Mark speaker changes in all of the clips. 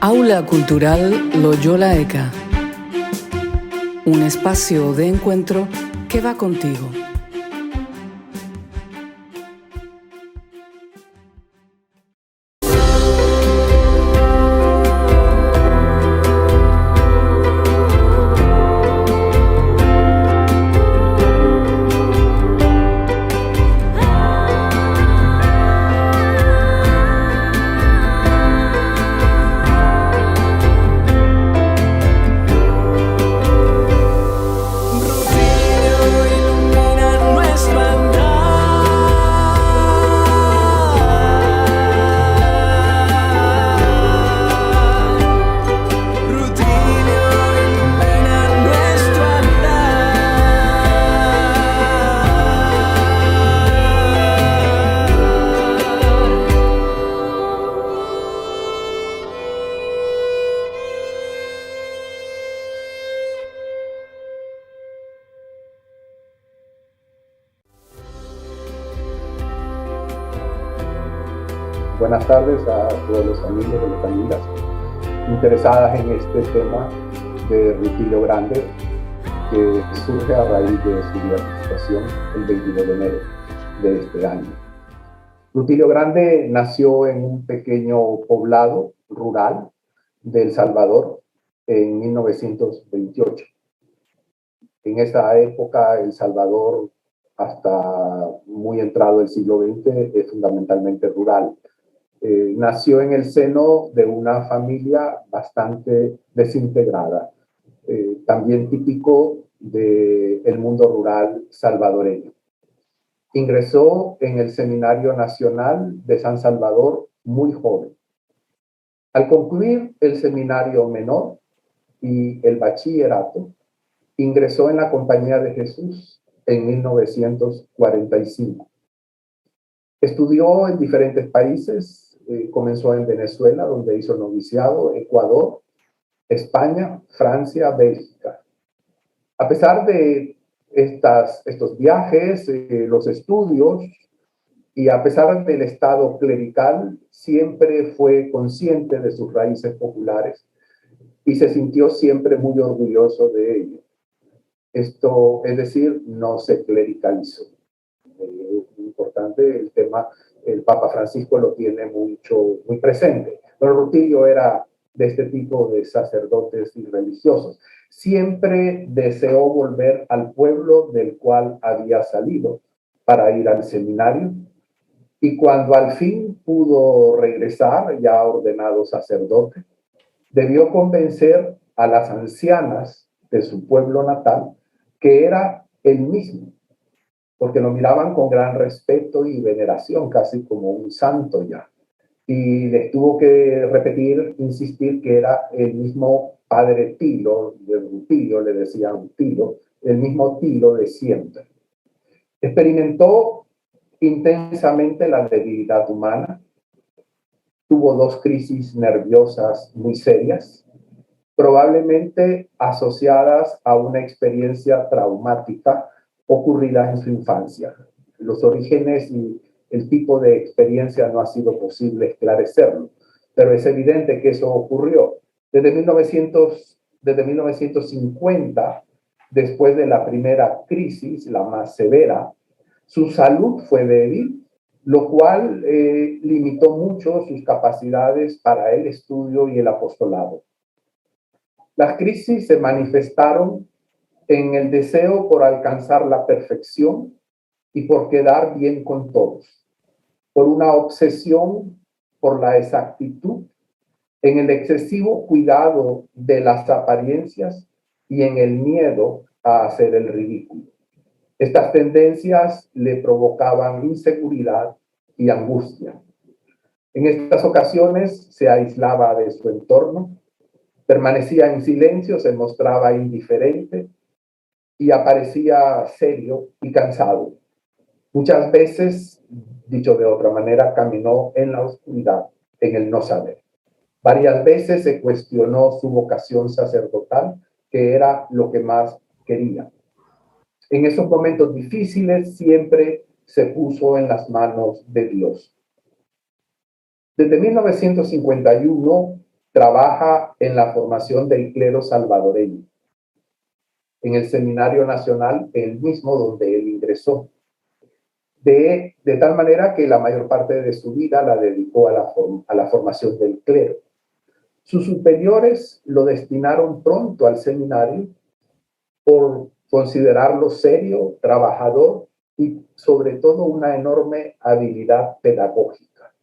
Speaker 1: Aula Cultural Loyola ECA, un espacio de encuentro que va contigo.
Speaker 2: Buenas tardes a todos los amigos y las amigas interesadas en este tema de Rutilio Grande, que surge a raíz de su beatificación el 22 de enero de este año. Rutilio Grande nació en un pequeño poblado rural de El Salvador en 1928. En esa época, El Salvador, hasta muy entrado el siglo XX, es fundamentalmente rural. Nació en el seno de una familia bastante desintegrada, también típico del mundo rural salvadoreño. Ingresó en el Seminario Nacional de San Salvador muy joven. Al concluir el seminario menor y el bachillerato, ingresó en la Compañía de Jesús en 1945. Estudió en diferentes países. Comenzó en Venezuela, donde hizo noviciado, Ecuador, España, Francia, Bélgica. A pesar de estos viajes, los estudios, y a pesar del estado clerical, siempre fue consciente de sus raíces populares y se sintió siempre muy orgulloso de ello. Esto, es decir, no se clericalizó. Importante el tema. El Papa Francisco lo tiene muy presente. Pero Rutilio era de este tipo de sacerdotes y religiosos. Siempre deseó volver al pueblo del cual había salido para ir al seminario. Y cuando al fin pudo regresar, ya ordenado sacerdote, debió convencer a las ancianas de su pueblo natal que era él mismo, porque lo miraban con gran respeto y veneración, casi como un santo ya. Y les tuvo que repetir, insistir que era el mismo padre Tilo, de Rutilio, le decían Tilo, el mismo Tilo de siempre. Experimentó intensamente la debilidad humana, tuvo 2 crisis nerviosas muy serias, probablemente asociadas a una experiencia traumática ocurrida en su infancia. Los orígenes y el tipo de experiencia no ha sido posible esclarecerlo, pero es evidente que eso ocurrió. Desde 1950, después de la primera crisis, la más severa, su salud fue débil, lo cual limitó mucho sus capacidades para el estudio y el apostolado. Las crisis se manifestaron en el deseo por alcanzar la perfección y por quedar bien con todos, por una obsesión por la exactitud, en el excesivo cuidado de las apariencias y en el miedo a hacer el ridículo. Estas tendencias le provocaban inseguridad y angustia. En estas ocasiones se aislaba de su entorno, permanecía en silencio, se mostraba indiferente y aparecía serio y cansado. Muchas veces, dicho de otra manera, caminó en la oscuridad, en el no saber. Varias veces se cuestionó su vocación sacerdotal, que era lo que más quería. En esos momentos difíciles siempre se puso en las manos de Dios. Desde 1951 trabaja en la formación del clero salvadoreño, en el Seminario Nacional, el mismo donde él ingresó. De tal manera que la mayor parte de su vida la dedicó a la formación del clero. Sus superiores lo destinaron pronto al seminario por considerarlo serio, trabajador y sobre todo una enorme habilidad pedagógica.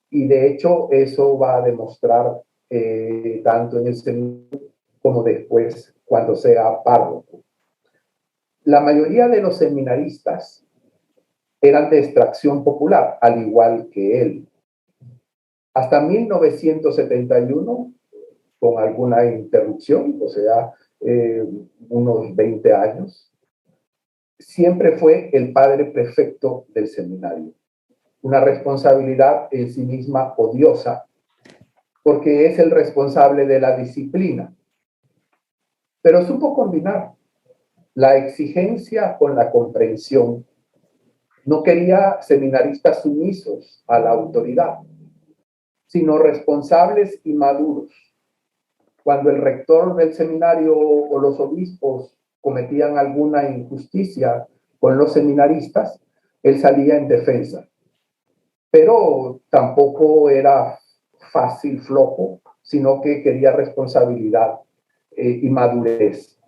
Speaker 2: Y de hecho eso va a demostrar tanto en el seminario como después cuando sea párroco. La mayoría de los seminaristas eran de extracción popular, al igual que él. Hasta 1971, con alguna interrupción, o sea, unos 20 años, siempre fue el padre prefecto del seminario. Una responsabilidad en sí misma odiosa, porque es el responsable de la disciplina. Pero supo combinar la exigencia con la comprensión. No quería seminaristas sumisos a la autoridad, sino responsables y maduros. Cuando el rector del seminario o los obispos cometían alguna injusticia con los seminaristas, él salía en defensa. Pero tampoco era fácil, flojo, sino que quería responsabilidad y madurez.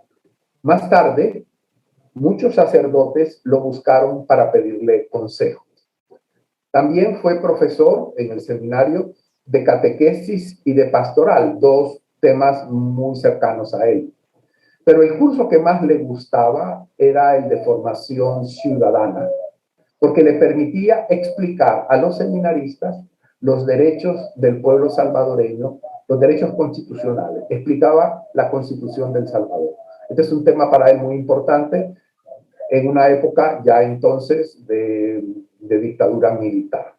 Speaker 2: Más tarde, muchos sacerdotes lo buscaron para pedirle consejo. También fue profesor en el seminario de catequesis y de pastoral, dos temas muy cercanos a él. Pero el curso que más le gustaba era el de formación ciudadana, porque le permitía explicar a los seminaristas los derechos del pueblo salvadoreño, los derechos constitucionales. Explicaba la Constitución del Salvador. Este es un tema para él muy importante en una época ya entonces de dictadura militar.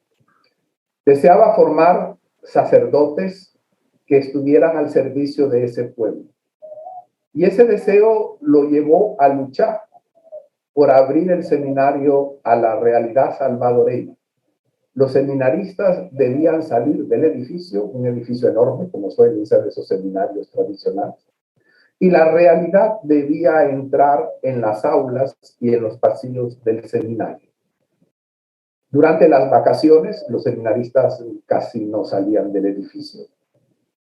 Speaker 2: Deseaba formar sacerdotes que estuvieran al servicio de ese pueblo. Y ese deseo lo llevó a luchar por abrir el seminario a la realidad salvadoreña. Los seminaristas debían salir del edificio, un edificio enorme, como suelen ser esos seminarios tradicionales, y la realidad debía entrar en las aulas y en los pasillos del seminario. Durante las vacaciones, los seminaristas casi no salían del edificio.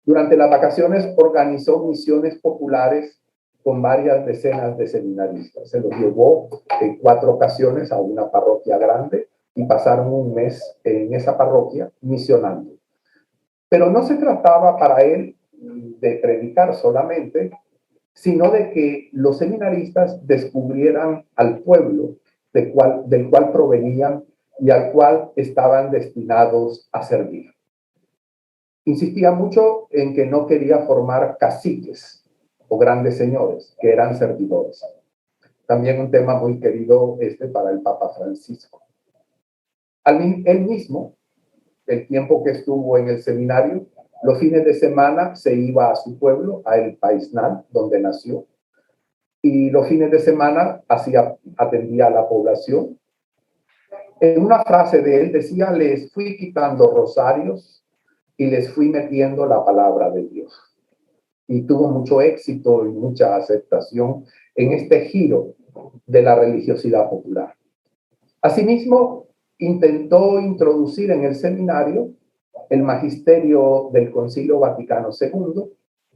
Speaker 2: Durante las vacaciones organizó misiones populares con varias decenas de seminaristas. Se los llevó en 4 ocasiones a una parroquia grande y pasaron un mes en esa parroquia misionando. Pero no se trataba para él de predicar solamente, sino de que los seminaristas descubrieran al pueblo del cual provenían y al cual estaban destinados a servir. Insistía mucho en que no quería formar caciques o grandes señores, que eran servidores. También un tema muy querido para el Papa Francisco. Él mismo, el tiempo que estuvo en el seminario, los fines de semana se iba a su pueblo, a El Paisnal, donde nació, y los fines de semana atendía a la población. En una frase de él decía: les fui quitando rosarios y les fui metiendo la palabra de Dios. Y tuvo mucho éxito y mucha aceptación en este giro de la religiosidad popular. Asimismo, intentó introducir en el seminario el magisterio del Concilio Vaticano II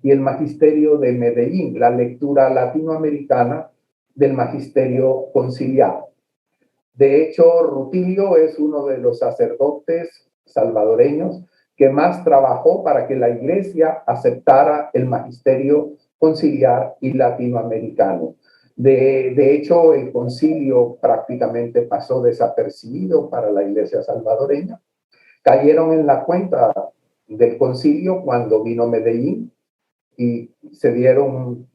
Speaker 2: y el magisterio de Medellín, la lectura latinoamericana del magisterio conciliar. De hecho, Rutilio es uno de los sacerdotes salvadoreños que más trabajó para que la Iglesia aceptara el magisterio conciliar y latinoamericano. De hecho, el concilio prácticamente pasó desapercibido para la Iglesia salvadoreña. Cayeron en la cuenta del concilio cuando vino Medellín y cayeron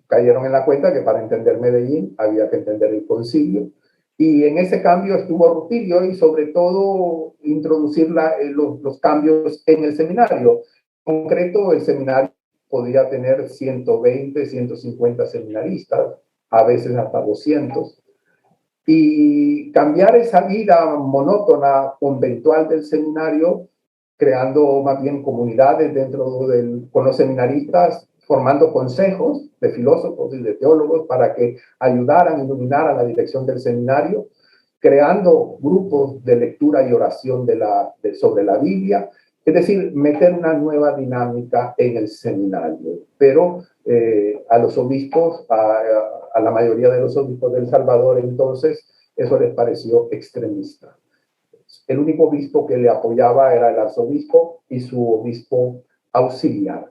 Speaker 2: en la cuenta que para entender Medellín había que entender el concilio. Y en ese cambio estuvo Rutilio y sobre todo introducir los cambios en el seminario. En concreto, el seminario podía tener 120, 150 seminaristas, a veces hasta 200. Y cambiar esa vida monótona, conventual del seminario creando más bien comunidades con los seminaristas, formando consejos de filósofos y de teólogos para que ayudaran, iluminaran la dirección del seminario, creando grupos de lectura y oración sobre la Biblia, es decir, meter una nueva dinámica en el seminario. Pero a los obispos, a la mayoría de los obispos de El Salvador, entonces, eso les pareció extremista. El único obispo que le apoyaba era el arzobispo y su obispo auxiliar.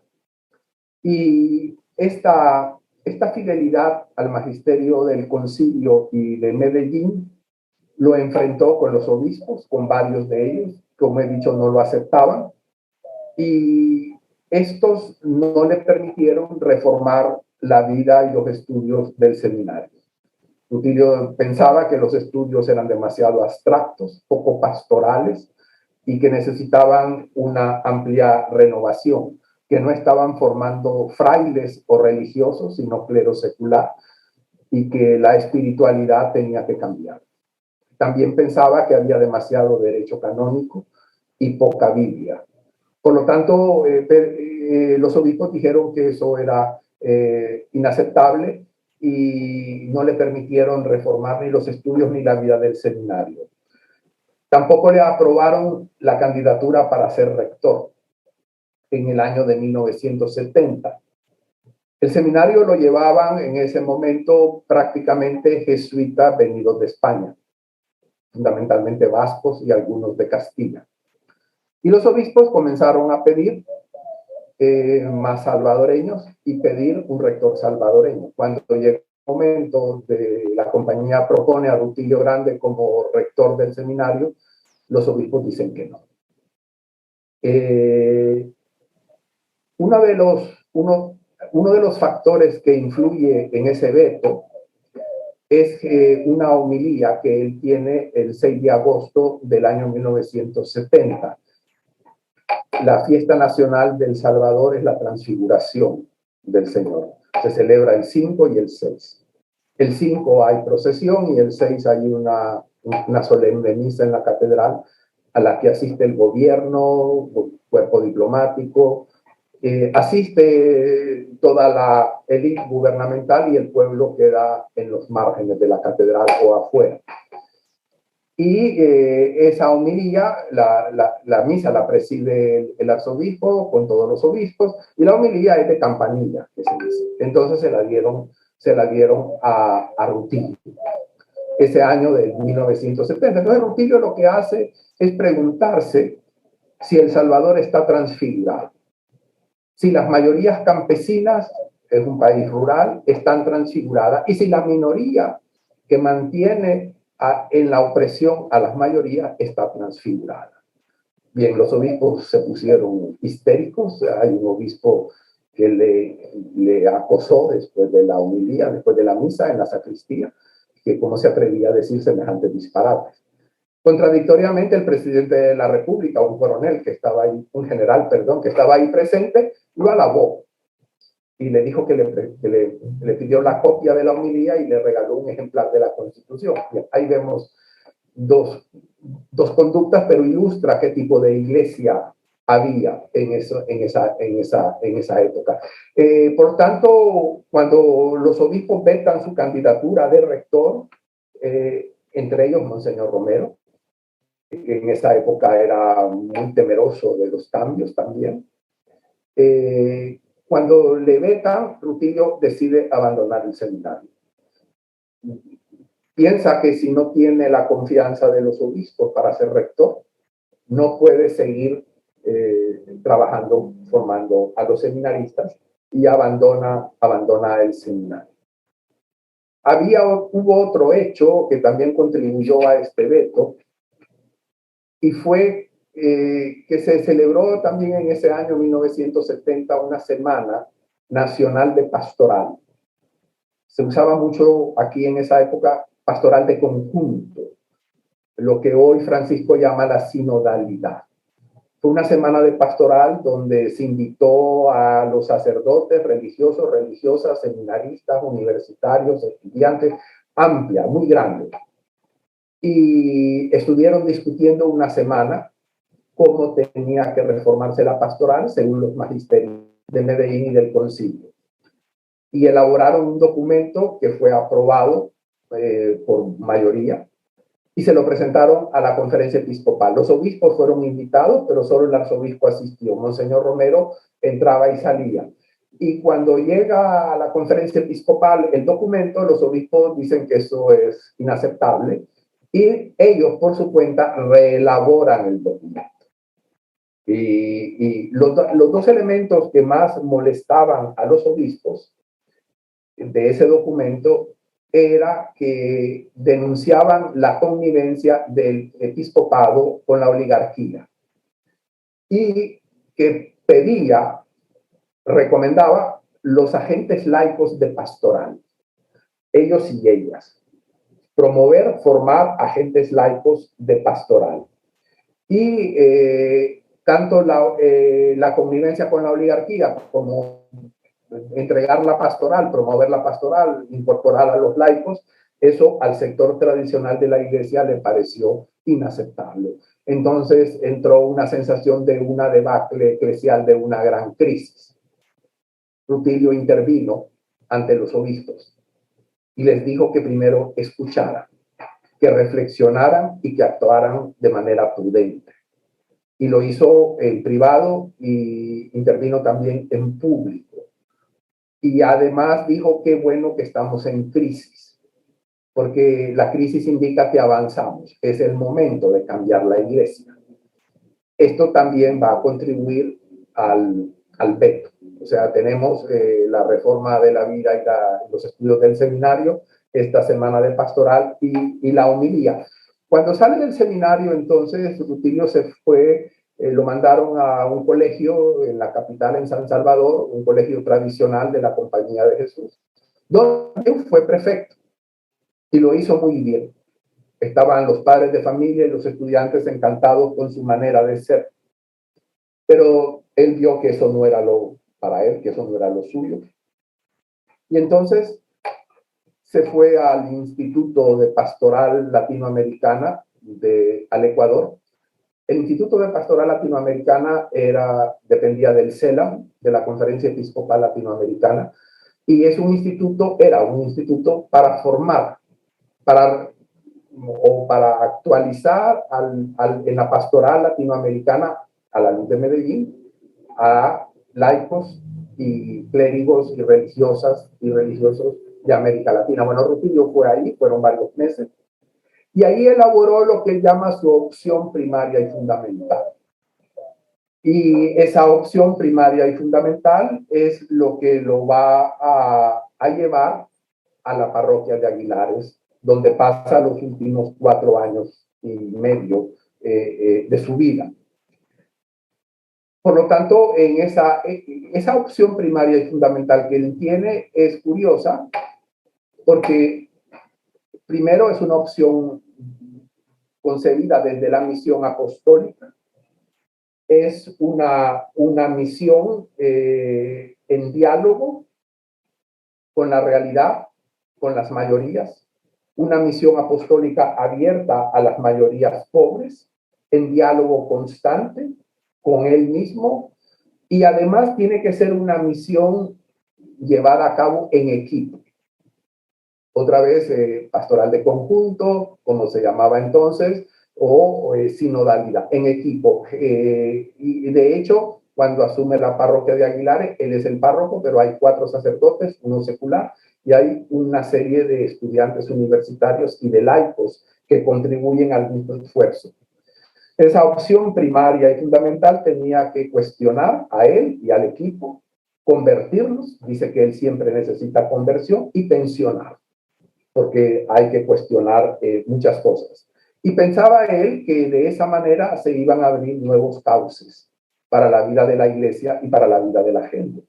Speaker 2: Y esta fidelidad al magisterio del concilio y de Medellín lo enfrentó con los obispos, con varios de ellos, como he dicho, no lo aceptaban, y estos no le permitieron reformar la vida y los estudios del seminario. Rutilio pensaba que los estudios eran demasiado abstractos, poco pastorales, y que necesitaban una amplia renovación, que no estaban formando frailes o religiosos, sino clero secular, y que la espiritualidad tenía que cambiar. También pensaba que había demasiado derecho canónico y poca Biblia. Por lo tanto, los obispos dijeron que eso era inaceptable y no le permitieron reformar ni los estudios ni la vida del seminario. Tampoco le aprobaron la candidatura para ser rector en el año de 1970. El seminario lo llevaban en ese momento prácticamente jesuitas venidos de España, fundamentalmente vascos y algunos de Castilla. Y los obispos comenzaron a pedir más salvadoreños y pedir un rector salvadoreño. Cuando llegó el momento de la compañía propone a Rutilio Grande como rector del seminario, los obispos dicen que no. Uno de los factores que influye en ese veto es una homilía que él tiene el 6 de agosto del año 1970. La fiesta nacional del Salvador es la transfiguración del Señor. Se celebra el 5 y el 6. El 5 hay procesión y el 6 hay una solemne misa en la catedral a la que asiste el gobierno, el cuerpo diplomático, asiste toda la élite gubernamental y el pueblo queda en los márgenes de la catedral o afuera. Y esa homilía, la misa la preside el arzobispo con todos los obispos, y la homilía es de campanilla, que se dice. Entonces se la dieron a Rutilio, ese año de 1970. Entonces Rutilio lo que hace es preguntarse si El Salvador está transfigurado, si las mayorías campesinas, es un país rural, están transfiguradas, y si la minoría que mantiene en la opresión a las mayorías está transfigurada. Bien, los obispos se pusieron histéricos. Hay un obispo que le acosó después de la homilía, después de la misa en la sacristía, que cómo se atrevía a decir semejantes disparates. Contradictoriamente, el presidente de la República, un general, que estaba ahí presente, lo alabó y le dijo que le pidió la copia de la homilía y le regaló un ejemplar de la Constitución. Bien, ahí vemos dos conductas, pero ilustra qué tipo de iglesia había en esa época. Por tanto, cuando los obispos vetan su candidatura de rector, entre ellos Monseñor Romero, que en esa época era muy temeroso de los cambios también, cuando le vetan, Rutilio decide abandonar el seminario. Piensa que si no tiene la confianza de los obispos para ser rector, no puede seguir trabajando, formando a los seminaristas, y abandona el seminario. Hubo otro hecho que también contribuyó a este veto, y fue que se celebró también en ese año 1970 una semana nacional de pastoral. Se usaba mucho aquí en esa época pastoral de conjunto, lo que hoy Francisco llama la sinodalidad. Fue una semana de pastoral donde se invitó a los sacerdotes, religiosos, religiosas, seminaristas, universitarios, estudiantes, amplia, muy grande. Y estuvieron discutiendo una semana cómo tenía que reformarse la pastoral según los magisterios de Medellín y del concilio. Y elaboraron un documento que fue aprobado por mayoría y se lo presentaron a la conferencia episcopal. Los obispos fueron invitados, pero solo el arzobispo asistió. Monseñor Romero entraba y salía. Y cuando llega a la conferencia episcopal el documento, los obispos dicen que eso es inaceptable y ellos por su cuenta reelaboran el documento. Y los dos elementos que más molestaban a los obispos de ese documento era que denunciaban la connivencia del episcopado con la oligarquía y que recomendaba los agentes laicos de pastoral, ellos y ellas, formar agentes laicos de pastoral. Y tanto la connivencia con la oligarquía como entregar la pastoral, promover la pastoral, incorporar a los laicos, eso al sector tradicional de la iglesia le pareció inaceptable. Entonces entró una sensación de una debacle eclesial, de una gran crisis. Rutilio intervino ante los obispos y les dijo que primero escucharan, que reflexionaran y que actuaran de manera prudente. Y lo hizo en privado y intervino también en público. Y además dijo que bueno que estamos en crisis, porque la crisis indica que avanzamos, es el momento de cambiar la iglesia. Esto también va a contribuir al veto. O sea, tenemos la reforma de la vida y los estudios del seminario, esta semana de pastoral y la homilía. Cuando sale del seminario, entonces Rutilio se fue, lo mandaron a un colegio en la capital, en San Salvador, un colegio tradicional de la Compañía de Jesús, donde fue prefecto y lo hizo muy bien. Estaban los padres de familia y los estudiantes encantados con su manera de ser. Pero él vio que eso no era para él, que eso no era lo suyo. Y entonces se fue al Instituto de Pastoral Latinoamericana al Ecuador. El Instituto de Pastoral Latinoamericana dependía del CELAM, de la Conferencia Episcopal Latinoamericana, y era un instituto para formar, para actualizar en la pastoral latinoamericana, a la luz de Medellín, a laicos y clérigos y religiosas y religiosos de América Latina. Bueno, Rutilio fue ahí, fueron varios meses, y ahí elaboró lo que él llama su opción primaria y fundamental. Y esa opción primaria y fundamental es lo que lo va a llevar a la parroquia de Aguilares, donde pasa los últimos 4 años y medio de su vida. Por lo tanto, en esa opción primaria y fundamental que él tiene es curiosa, porque primero es una opción concebida desde la misión apostólica, es una misión en diálogo con la realidad, con las mayorías, una misión apostólica abierta a las mayorías pobres, en diálogo constante con él mismo, y además tiene que ser una misión llevada a cabo en equipo. Otra vez, pastoral de conjunto, como se llamaba entonces, o sinodalidad, en equipo. Y de hecho, cuando asume la parroquia de Aguilares, él es el párroco, pero hay 4 sacerdotes, uno secular, y hay una serie de estudiantes universitarios y de laicos que contribuyen al mismo esfuerzo. Esa opción primaria y fundamental tenía que cuestionar a él y al equipo, convertirlos, dice que él siempre necesita conversión, y pensionar, porque hay que cuestionar muchas cosas. Y pensaba él que de esa manera se iban a abrir nuevos cauces para la vida de la iglesia y para la vida de la gente.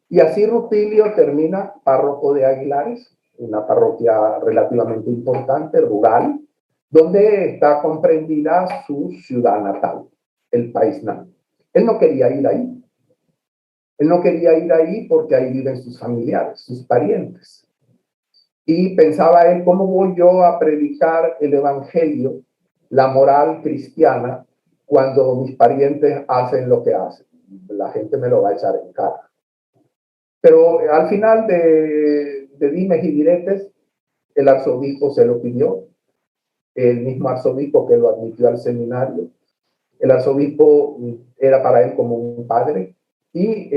Speaker 2: Y así Rutilio termina párroco de Aguilares, una parroquia relativamente importante, rural, donde está comprendida su ciudad natal, el Paisná. Él no quería ir ahí. Él no quería ir ahí porque ahí viven sus familiares, sus parientes. Y pensaba él, ¿cómo voy yo a predicar el evangelio, la moral cristiana, cuando mis parientes hacen lo que hacen. La gente me lo va a echar en cara. Pero al final de dimes y diretes, el arzobispo se lo pidió, el mismo arzobispo que lo admitió al seminario. El arzobispo era para él como un padre y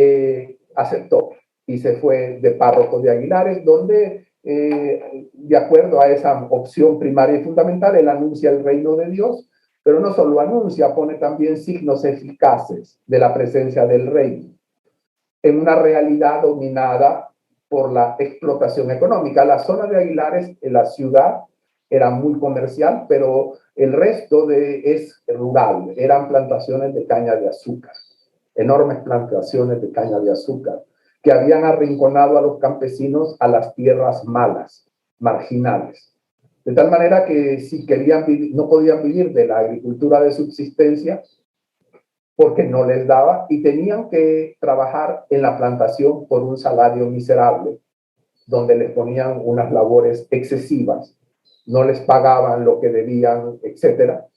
Speaker 2: aceptó y se fue de párroco de Aguilares, donde de acuerdo a esa opción primaria y fundamental, él anuncia el reino de Dios, pero no solo anuncia, pone también signos eficaces de la presencia del reino en una realidad dominada por la explotación económica. La zona de Aguilares, en la ciudad, era muy comercial, pero el resto es rural. Eran plantaciones de caña de azúcar, enormes plantaciones de caña de azúcar, que habían arrinconado a los campesinos a las tierras malas, marginales. De tal manera que si querían vivir, no podían vivir de la agricultura de subsistencia, porque no les daba y tenían que trabajar en la plantación por un salario miserable, donde les ponían unas labores excesivas, no les pagaban lo que debían, etcétera,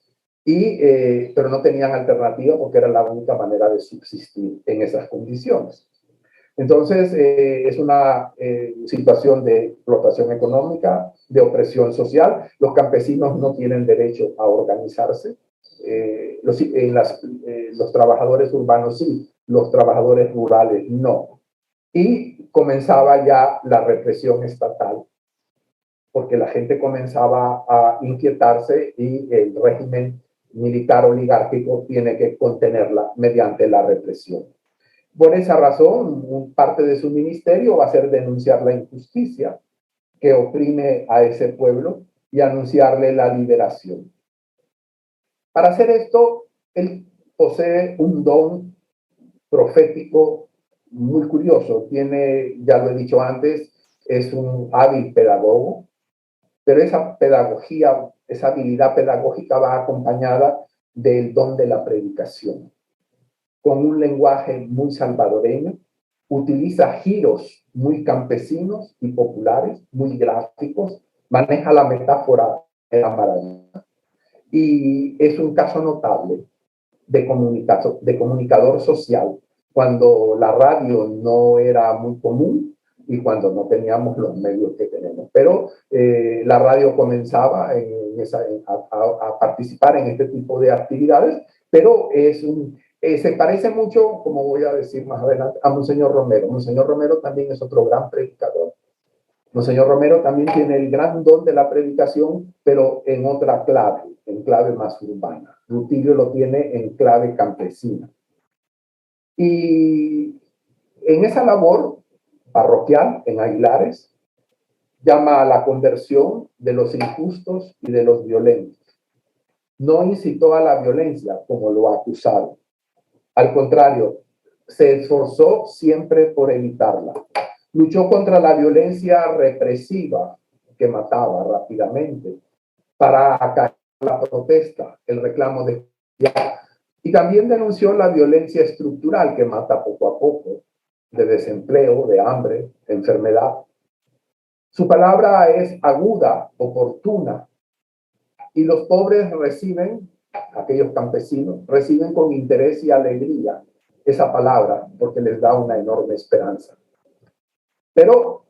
Speaker 2: pero no tenían alternativa porque era la única manera de subsistir en esas condiciones. Entonces, es una situación de explotación económica, de opresión social. Los campesinos no tienen derecho a organizarse. Los trabajadores urbanos sí, los trabajadores rurales no. Y comenzaba ya la represión estatal, porque la gente comenzaba a inquietarse y el régimen militar oligárquico tiene que contenerla mediante la represión. Por esa razón, parte de su ministerio va a ser denunciar la injusticia que oprime a ese pueblo y anunciarle la liberación. Para hacer esto, él posee un don profético muy curioso. Tiene, ya lo he dicho antes, es un hábil pedagogo, pero esa pedagogía, esa habilidad pedagógica va acompañada del don de la predicación. Con un lenguaje muy salvadoreño, utiliza giros muy campesinos y populares, muy gráficos, maneja la metáfora de la maravilla. Y es un caso notable de comunicador social, cuando la radio no era muy común y cuando no teníamos los medios que tenemos. Pero la radio comenzaba a participar en este tipo de actividades, pero se parece mucho, como voy a decir más adelante, a Monseñor Romero. Monseñor Romero también es otro gran predicador. Monseñor Romero también tiene el gran don de la predicación, pero en otra clave, en clave más urbana. Rutilio lo tiene en clave campesina. Y en esa labor parroquial en Aguilares, llama a la conversión de los injustos y de los violentos. No incitó a la violencia como lo acusaron. Al contrario, se esforzó siempre por evitarla. Luchó contra la violencia represiva que mataba rápidamente para acatar la protesta, el reclamo de justicia. Y también denunció la violencia estructural que mata poco a poco, de desempleo, de hambre, de enfermedad. Su palabra es aguda, oportuna, y los pobres reciben, aquellos campesinos, reciben con interés y alegría esa palabra porque les da una enorme esperanza. Pero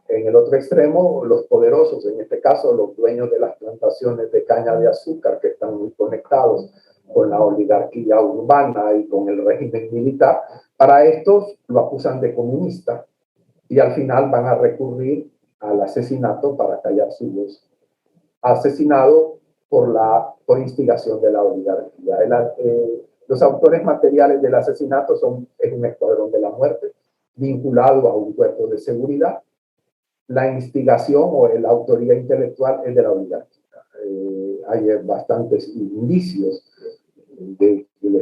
Speaker 2: en el otro extremo, los poderosos, en este caso los dueños de las plantaciones de caña de azúcar, que están muy conectados con la oligarquía urbana y con el régimen militar, para estos lo acusan de comunista y al final van a recurrir al asesinato para callar su voz. Asesinado por instigación de la oligarquía. Los autores materiales del asesinato es un escuadrón de la muerte vinculado a un cuerpo de seguridad. La instigación o la autoría intelectual es de la oligarquía. Hay bastantes indicios de que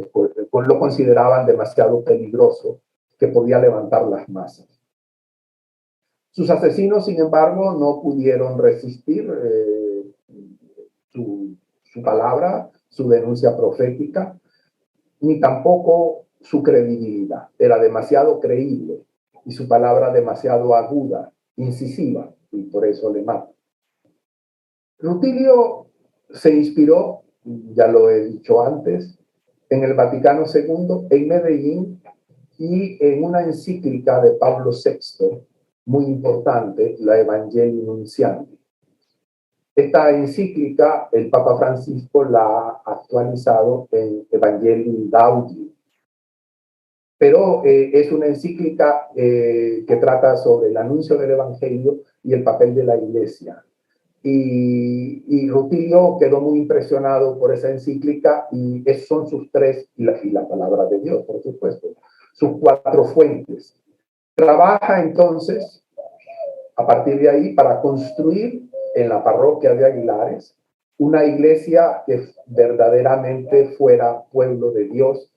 Speaker 2: lo consideraban demasiado peligroso, que podía levantar las masas. Sus asesinos, sin embargo, no pudieron resistir su palabra, su denuncia profética, ni tampoco su credibilidad. Era demasiado creíble y su palabra demasiado aguda, incisiva, y por eso le mata. Rutilio se inspiró, ya lo he dicho antes, en el Vaticano II, en Medellín, y en una encíclica de Pablo VI, muy importante, la Evangelii Nuntiandi. Esta encíclica, el Papa Francisco la ha actualizado en Evangelii Gaudium, pero es una encíclica que trata sobre el anuncio del Evangelio y el papel de la Iglesia. Y Rutilio quedó muy impresionado por esa encíclica, y esos son sus tres, y la palabra de Dios, por supuesto, sus cuatro fuentes. Trabaja entonces, a partir de ahí, para construir en la parroquia de Aguilares una iglesia que verdaderamente fuera pueblo de Dios,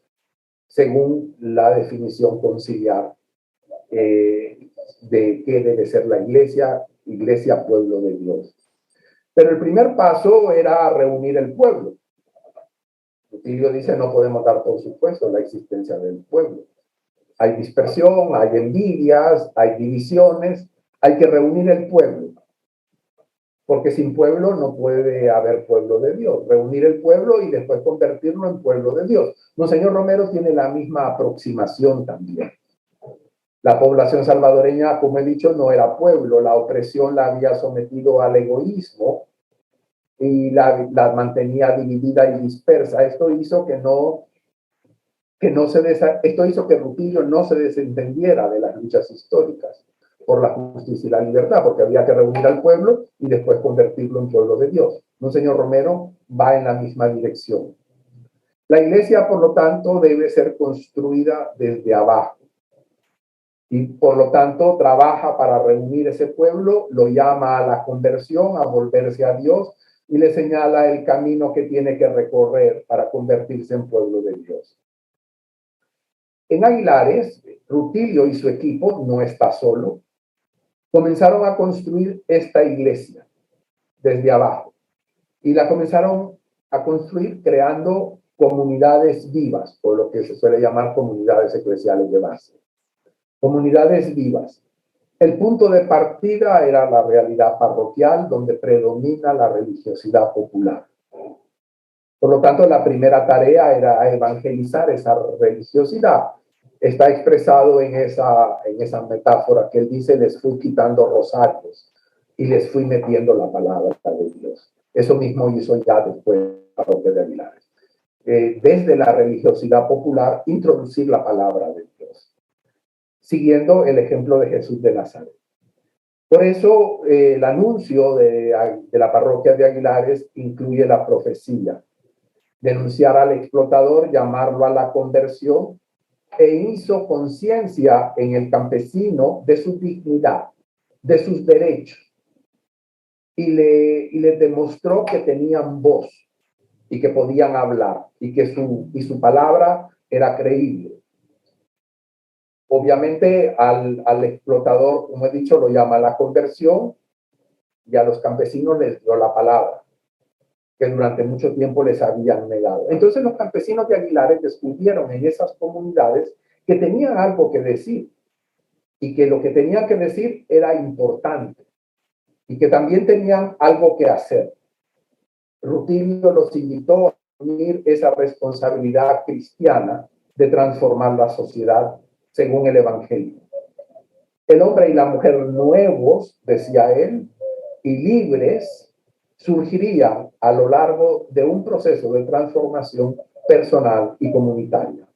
Speaker 2: según la definición conciliar de qué debe ser la iglesia, iglesia pueblo de Dios. Pero el primer paso era reunir el pueblo. Rutilio dice, no podemos dar por supuesto la existencia del pueblo. Hay dispersión, hay envidias, hay divisiones, hay que reunir el pueblo. Porque sin pueblo no puede haber pueblo de Dios. Reunir el pueblo y después convertirlo en pueblo de Dios. Monseñor Romero tiene la misma aproximación también. La población salvadoreña, como he dicho, no era pueblo. La opresión la había sometido al egoísmo y la mantenía dividida y dispersa. Esto hizo que Rutilio no se desentendiera de las luchas históricas por la justicia y la libertad, porque había que reunir al pueblo y después convertirlo en pueblo de Dios. Monseñor Romero va en la misma dirección. La iglesia, por lo tanto, debe ser construida desde abajo. Y por lo tanto trabaja para reunir ese pueblo, lo llama a la conversión, a volverse a Dios, y le señala el camino que tiene que recorrer para convertirse en pueblo de Dios. En Aguilares, Rutilio y su equipo, no está solo, comenzaron a construir esta iglesia desde abajo. Y la comenzaron a construir creando comunidades vivas, o lo que se suele llamar comunidades eclesiales de base. Comunidades vivas. El punto de partida era la realidad parroquial, donde predomina la religiosidad popular. Por lo tanto, la primera tarea era evangelizar esa religiosidad. Está expresado en esa metáfora que él dice, les fui quitando rosarios y les fui metiendo la palabra de Dios. Eso mismo hizo ya después la parroquia de Aguilares. Desde la religiosidad popular, introducir la palabra de Dios, siguiendo el ejemplo de Jesús de Nazaret. Por eso, el anuncio de la parroquia de Aguilares incluye la profecía, denunciar al explotador, llamarlo a la conversión, e hizo conciencia en el campesino de su dignidad, de sus derechos, y le demostró que tenían voz y que podían hablar y que su palabra era creíble. Obviamente al explotador, como he dicho, lo llama a la conversión, y a los campesinos les dio la palabra que durante mucho tiempo les habían negado. Entonces los campesinos de Aguilares descubrieron en esas comunidades que tenían algo que decir, y que lo que tenían que decir era importante, y que también tenían algo que hacer. Rutilio los invitó a asumir esa responsabilidad cristiana de transformar la sociedad según el Evangelio. El hombre y la mujer nuevos, decía él, y libres, surgirían a lo largo de un proceso de transformación personal y comunitaria.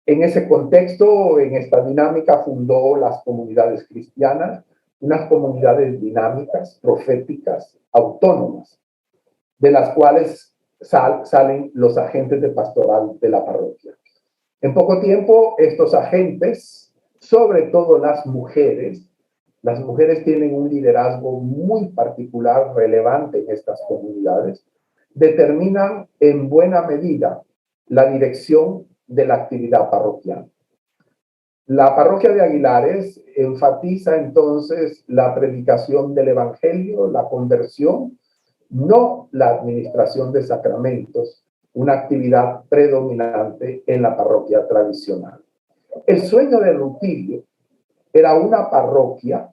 Speaker 2: En ese contexto, en esta dinámica, fundó las comunidades cristianas, unas comunidades dinámicas, proféticas, autónomas, de las cuales salen los agentes de pastoral de la parroquia. En poco tiempo, estos agentes, sobre todo las mujeres tienen un liderazgo muy particular, relevante en estas comunidades, determinan en buena medida la dirección de la actividad parroquial. La parroquia de Aguilares enfatiza entonces la predicación del Evangelio, la conversión, no la administración de sacramentos, una actividad predominante en la parroquia tradicional. El sueño de Rutilio era una parroquia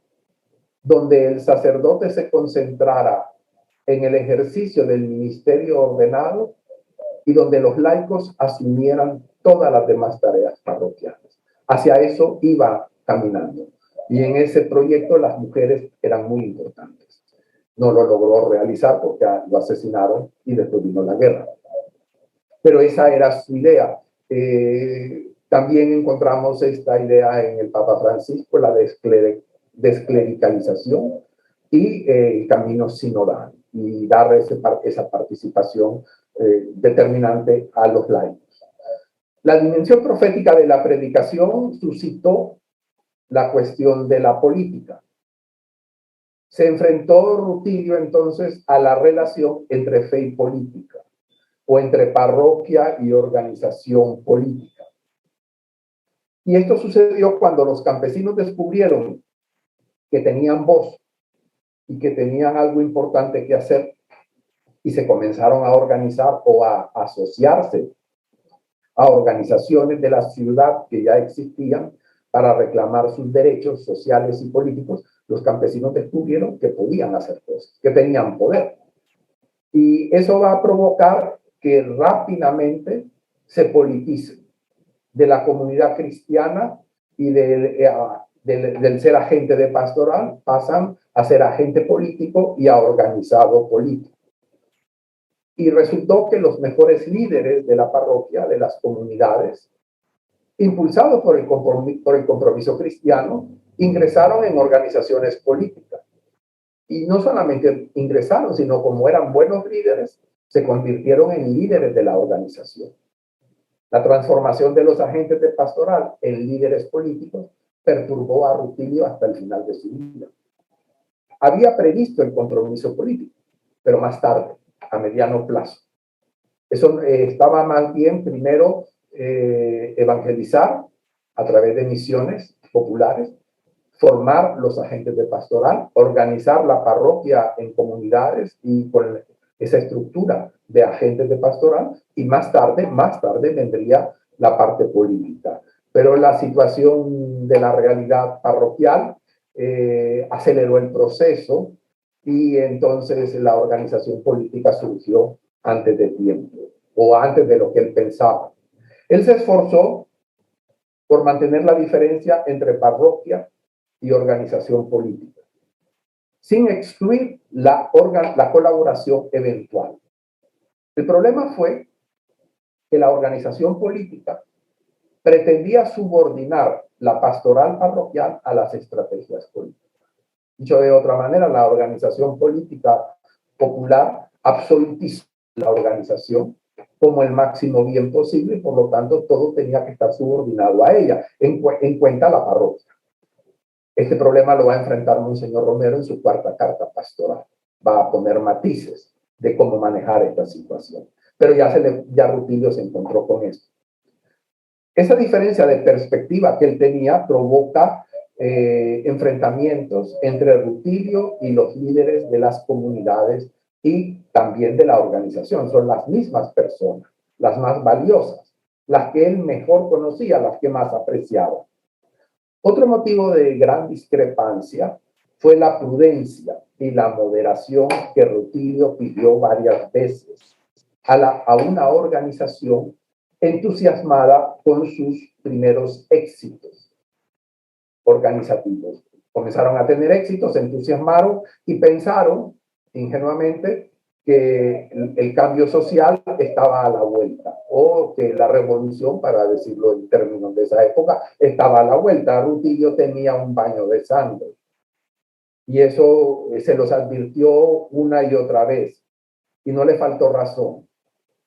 Speaker 2: donde el sacerdote se concentrara en el ejercicio del ministerio ordenado y donde los laicos asumieran todas las demás tareas parroquiales. Hacia eso iba caminando. Y en ese proyecto las mujeres eran muy importantes. No lo logró realizar porque lo asesinaron y después vino la guerra. Pero esa era su idea. También encontramos esta idea en el Papa Francisco, la desclericalización y el camino sinodal, y dar esa participación determinante a los laicos. La dimensión profética de la predicación suscitó la cuestión de la política. Se enfrentó Rutilio entonces a la relación entre fe y política, o entre parroquia y organización política. Y esto sucedió cuando los campesinos descubrieron que tenían voz y que tenían algo importante que hacer, y se comenzaron a organizar o a asociarse a organizaciones de la ciudad que ya existían para reclamar sus derechos sociales y políticos. Los campesinos descubrieron que podían hacer cosas, que tenían poder. Y eso va a provocar que rápidamente se politice. De la comunidad cristiana y del ser agente de pastoral pasan a ser agente político y a organizado político. Y resultó que los mejores líderes de la parroquia, de las comunidades, impulsados por el compromiso cristiano, ingresaron en organizaciones políticas. Y no solamente ingresaron, sino como eran buenos líderes, se convirtieron en líderes de la organización. La transformación de los agentes de pastoral en líderes políticos perturbó a Rutilio hasta el final de su vida. Había previsto el compromiso político, pero más tarde, a mediano plazo. Eso estaba más bien primero evangelizar a través de misiones populares, formar los agentes de pastoral, organizar la parroquia en comunidades y con esa estructura de agentes de pastoral, y más tarde vendría la parte política. Pero la situación de la realidad parroquial aceleró el proceso, y entonces la organización política surgió antes de tiempo, o antes de lo que él pensaba. Él se esforzó por mantener la diferencia entre parroquia y organización política, sin excluir la colaboración eventual. El problema fue que la organización política pretendía subordinar la pastoral parroquial a las estrategias políticas. Dicho de otra manera, la organización política popular absolutizó la organización como el máximo bien posible, y por lo tanto todo tenía que estar subordinado a ella, en cuenta la parroquia. Este problema lo va a enfrentar Monseñor Romero en su cuarta carta pastoral. Va a poner matices de cómo manejar esta situación. Pero ya Rutilio se encontró con esto. Esa diferencia de perspectiva que él tenía provoca enfrentamientos entre Rutilio y los líderes de las comunidades y también de la organización. Son las mismas personas, las más valiosas, las que él mejor conocía, las que más apreciaba. Otro motivo de gran discrepancia fue la prudencia y la moderación que Rutilio pidió varias veces a una organización entusiasmada con sus primeros éxitos organizativos. Comenzaron a tener éxitos, se entusiasmaron y pensaron ingenuamente que el cambio social estaba a la vuelta, o que la revolución, para decirlo en términos de esa época, estaba a la vuelta. Rutilio tenía un baño de sangre, y eso se los advirtió una y otra vez, y no le faltó razón.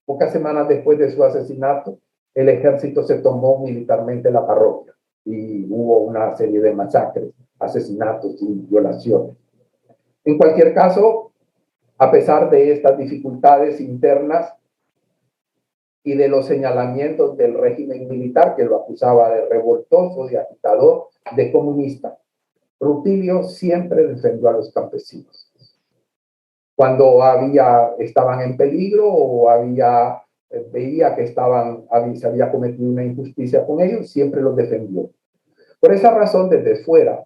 Speaker 2: Pocas semanas después de su asesinato, el ejército se tomó militarmente la parroquia, y hubo una serie de masacres, asesinatos y violaciones. En cualquier caso, a pesar de estas dificultades internas y de los señalamientos del régimen militar, que lo acusaba de revoltoso, de agitador, de comunista, Rutilio siempre defendió a los campesinos. Cuando estaban en peligro o veía que se había cometido una injusticia con ellos, siempre los defendió. Por esa razón, desde fuera,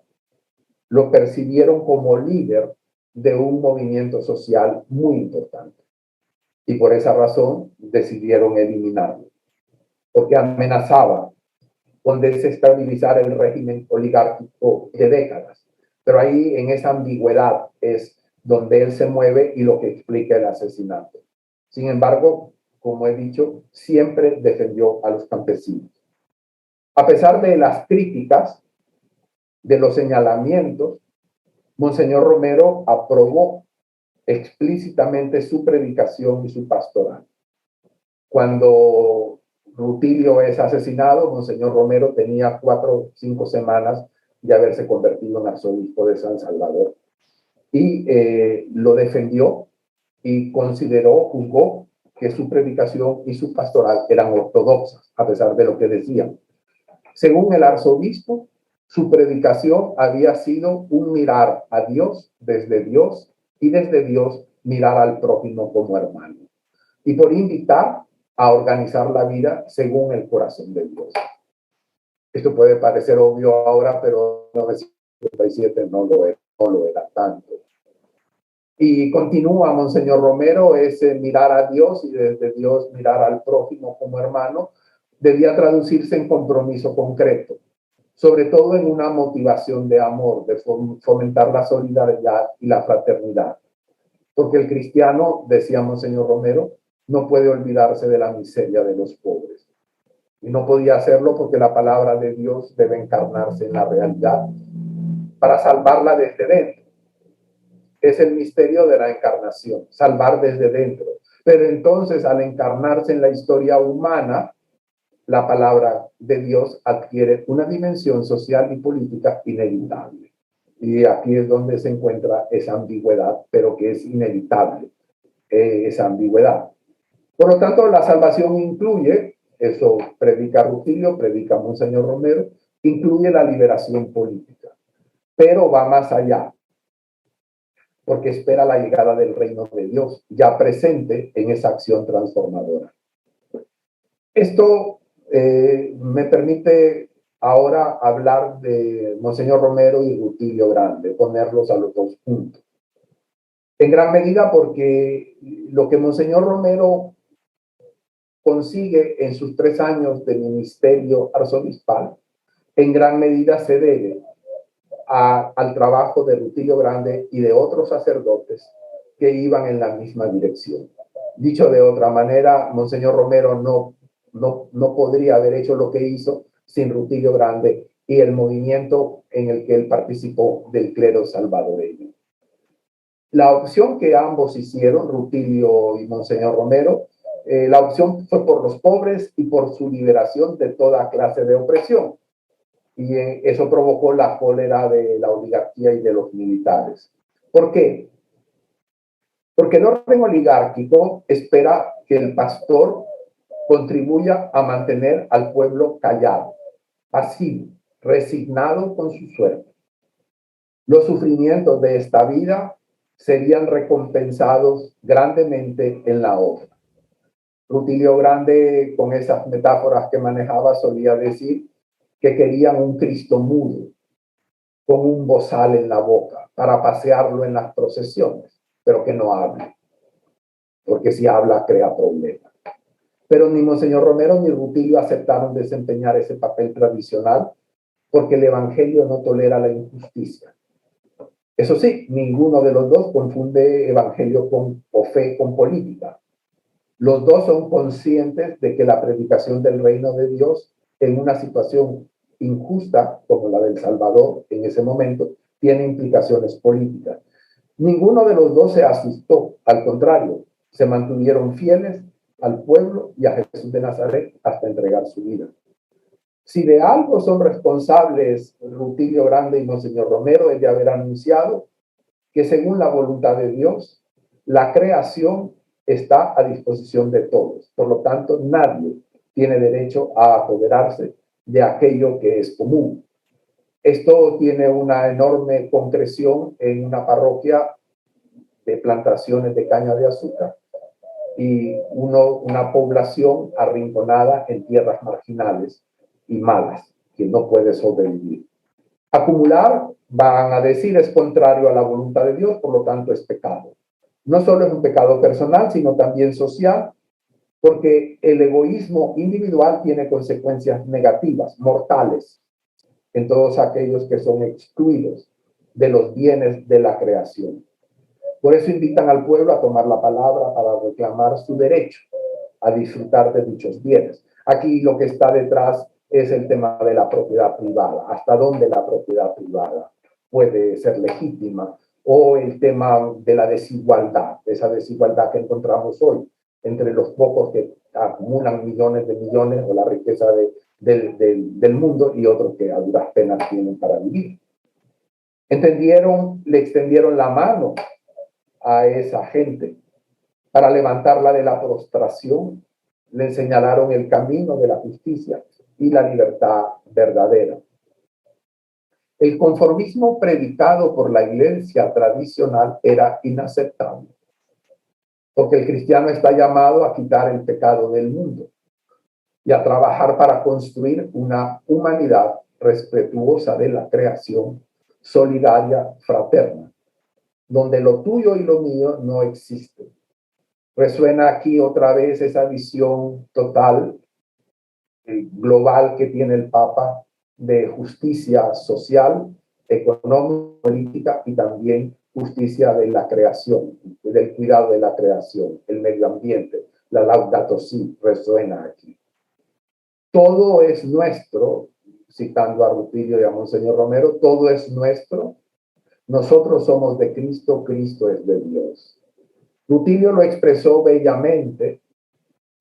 Speaker 2: lo percibieron como líder de un movimiento social muy importante. y por esa razón decidieron eliminarlo, porque amenazaba con desestabilizar el régimen oligárquico de décadas. Pero ahí, en esa ambigüedad, es donde él se mueve y lo que explica el asesinato. Sin embargo, como he dicho, siempre defendió a los campesinos. A pesar de las críticas, de los señalamientos, Monseñor Romero aprobó explícitamente su predicación y su pastoral. Cuando Rutilio es asesinado, Monseñor Romero tenía 4 o 5 semanas de haberse convertido en arzobispo de San Salvador. Y lo defendió y juzgó que su predicación y su pastoral eran ortodoxas, a pesar de lo que decían. Según el arzobispo, su predicación había sido un mirar a Dios desde Dios y desde Dios mirar al prójimo como hermano. Y por invitar a organizar la vida según el corazón de Dios. Esto puede parecer obvio ahora, pero en 1957 no lo era tanto. Y continúa Monseñor Romero, ese mirar a Dios y desde Dios mirar al prójimo como hermano, debía traducirse en compromiso concreto, sobre todo en una motivación de amor, de fomentar la solidaridad y la fraternidad. Porque el cristiano, decía Monseñor Romero, no puede olvidarse de la miseria de los pobres. Y no podía hacerlo porque la palabra de Dios debe encarnarse en la realidad para salvarla desde dentro. Es el misterio de la encarnación, salvar desde dentro. Pero entonces, al encarnarse en la historia humana, la palabra de Dios adquiere una dimensión social y política inevitable. Y aquí es donde se encuentra esa ambigüedad, pero que es inevitable, esa ambigüedad. Por lo tanto, la salvación incluye, eso predica Rutilio, predica Monseñor Romero, incluye la liberación política, pero va más allá, porque espera la llegada del reino de Dios, ya presente en esa acción transformadora. Esto me permite ahora hablar de Monseñor Romero y Rutilio Grande, ponerlos a los dos juntos. En gran medida porque lo que Monseñor Romero consigue en sus 3 años de ministerio arzobispal, en gran medida se debe al trabajo de Rutilio Grande y de otros sacerdotes que iban en la misma dirección. Dicho de otra manera, Monseñor Romero no podría haber hecho lo que hizo sin Rutilio Grande y el movimiento en el que él participó del clero salvadoreño. La opción que ambos hicieron, Rutilio y Monseñor Romero, la opción fue por los pobres y por su liberación de toda clase de opresión. Y eso provocó la cólera de la oligarquía y de los militares. ¿Por qué? Porque el orden oligárquico espera que el pastor contribuya a mantener al pueblo callado, pasivo, resignado con su suerte. Los sufrimientos de esta vida serían recompensados grandemente en la otra. Rutilio Grande, con esas metáforas que manejaba, solía decir que querían un Cristo mudo, con un bozal en la boca, para pasearlo en las procesiones, pero que no hable, porque si habla crea problemas. Pero ni Monseñor Romero ni Rutilio aceptaron desempeñar ese papel tradicional, porque el Evangelio no tolera la injusticia. Eso sí, ninguno de los dos confunde evangelio o fe con política. Los dos son conscientes de que la predicación del reino de Dios en una situación injusta como la del Salvador en ese momento tiene implicaciones políticas. Ninguno de los dos se asustó, al contrario, se mantuvieron fieles al pueblo y a Jesús de Nazaret hasta entregar su vida. Si de algo son responsables Rutilio Grande y Monseñor Romero, es de haber anunciado que según la voluntad de Dios, la creación está a disposición de todos. Por lo tanto, nadie tiene derecho a apoderarse de aquello que es común. Esto tiene una enorme concreción en una parroquia de plantaciones de caña de azúcar y una población arrinconada en tierras marginales y malas, que no puede sobrevivir. Acumular, van a decir, es contrario a la voluntad de Dios, por lo tanto es pecado. No solo es un pecado personal, sino también social, porque el egoísmo individual tiene consecuencias negativas, mortales, en todos aquellos que son excluidos de los bienes de la creación. Por eso invitan al pueblo a tomar la palabra para reclamar su derecho a disfrutar de dichos bienes. Aquí lo que está detrás es el tema de la propiedad privada, hasta dónde la propiedad privada puede ser legítima, o el tema de la desigualdad, esa desigualdad que encontramos hoy entre los pocos que acumulan millones de millones o la riqueza del mundo y otros que a duras penas tienen para vivir. Le extendieron la mano a esa gente para levantarla de la prostración, le señalaron el camino de la justicia y la libertad verdadera. El conformismo predicado por la iglesia tradicional era inaceptable, porque el cristiano está llamado a quitar el pecado del mundo y a trabajar para construir una humanidad respetuosa de la creación, solidaria, fraterna, donde lo tuyo y lo mío no existen. Resuena aquí otra vez esa visión total, global que tiene el Papa de justicia social, económica, política y también justicia de la creación, del cuidado de la creación, el medio ambiente. La Laudato Si resuena aquí. Todo es nuestro, citando a Rutilio y a Monseñor Romero, todo es nuestro. Nosotros somos de Cristo, Cristo es de Dios. Rutilio lo expresó bellamente